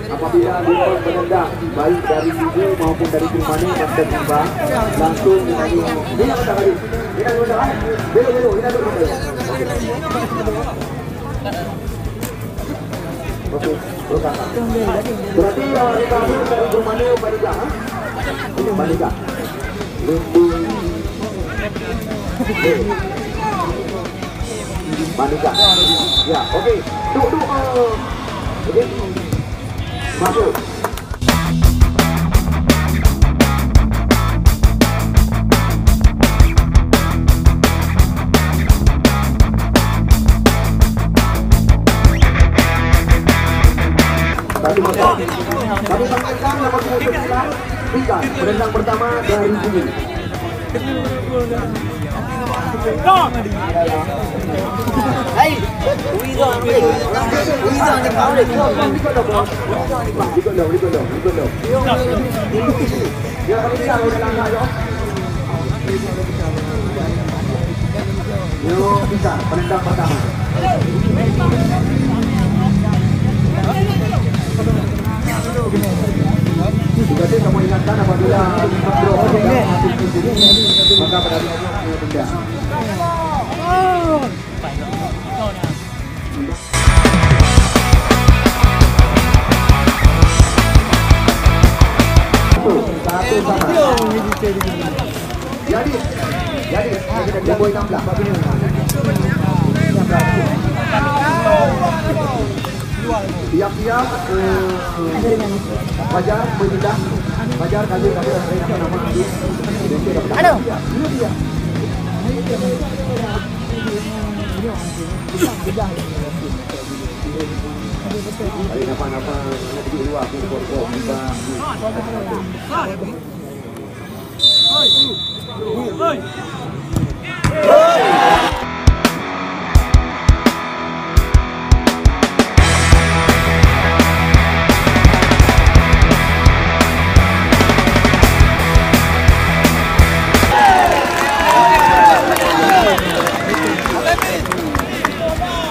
apabila dia menendang baik dari Ibu maupun dari Trumane dan tiba langsung ini apa tadi? Ini udah belok ini ada berapa? Oke, berarti kami dari Trumane Bandika, Bandika, Bandika, ya oke, duduk, oke, masuk. Kami sampaikan nomor 39 Rika, penendang pertama dari Bumi. Hey, Wizon ni kau ni. Ikut. Ya, kami bisa udah langkah yo. Yo, bisa penendang pertama. Jadi kamu ingatkan apabila maka pada denda. Satu sama. Jadi kita boy 16. Tiap-tiap Fajar berpindah. Fajar kasih apa nama tadi? Aduh. Ada apa-apa di luar pun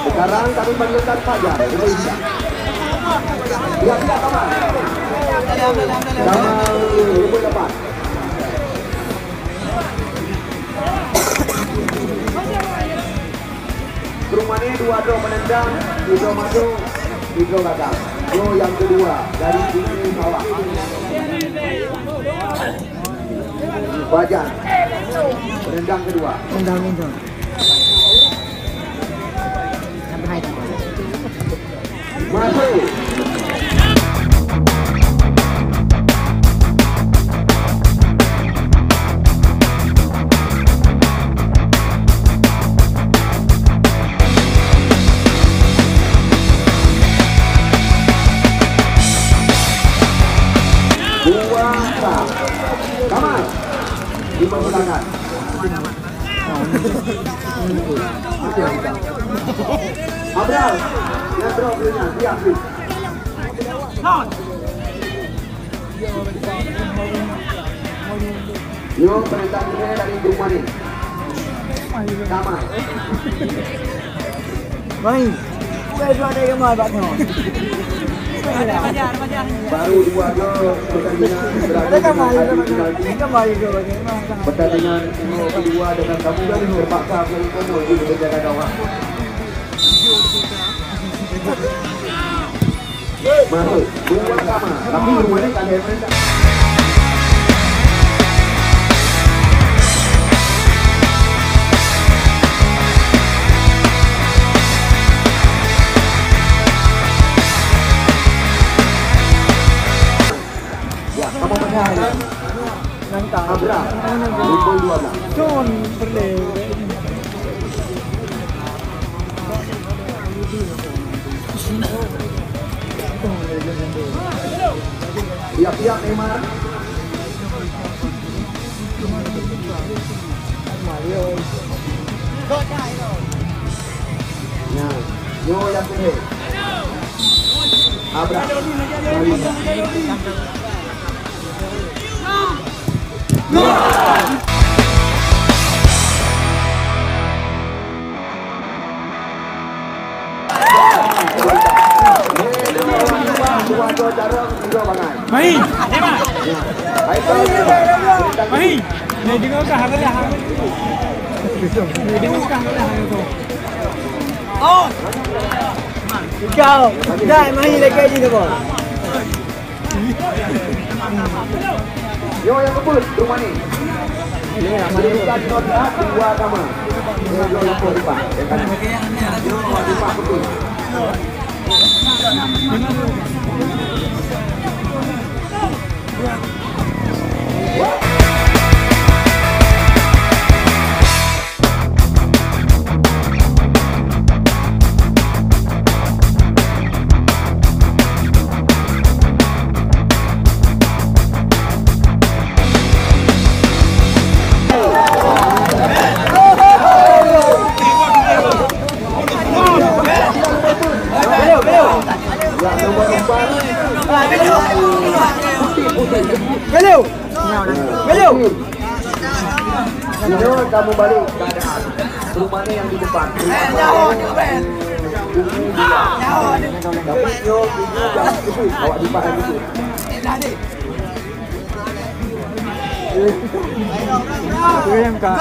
sekarang kami panggilkan Fajar. Lihat kawan. Kamal lebih depan. Trumane 2 draw menendang, Hidro masuk, Hidro gagal. Draw yang kedua dari sini bawah. Fajar. Menendang kedua. Menendang. Masuk. Kamal dipersilakan. Abral, yang draw punya, siap. Yo, perintah dari Trumane. Kamal. Baik. Saya ada yang mau buat no. Baru 2 gol pertandingan pertandingan kedua dengan kamu terpaksa berkumpul di penjaga gawang. Masuk 2 sama, tapi rumahnya tak ada perintah. Kamu menang. Nantang. Abra. 12. John berleh. Siap-siap Neymar. Ya, yo yang kedua. Abra. Wajo Jarang juga bangai. Main. Haikal. Main. Ni dengar ke hang dah hang. Ni dengar ke hang dah hang tu. Oh. Kau dah main lagi ni tu kau. Yo yang kebul rumah ni. Ini apa ni? Dua kamar. Yo yang kebul Pak. Yo Pak betul. Beliau. Beliau. Yo kamu balik keadaan. Rumahnya yang di depan. Tapi yo awak di pakai gitu. Yang ka.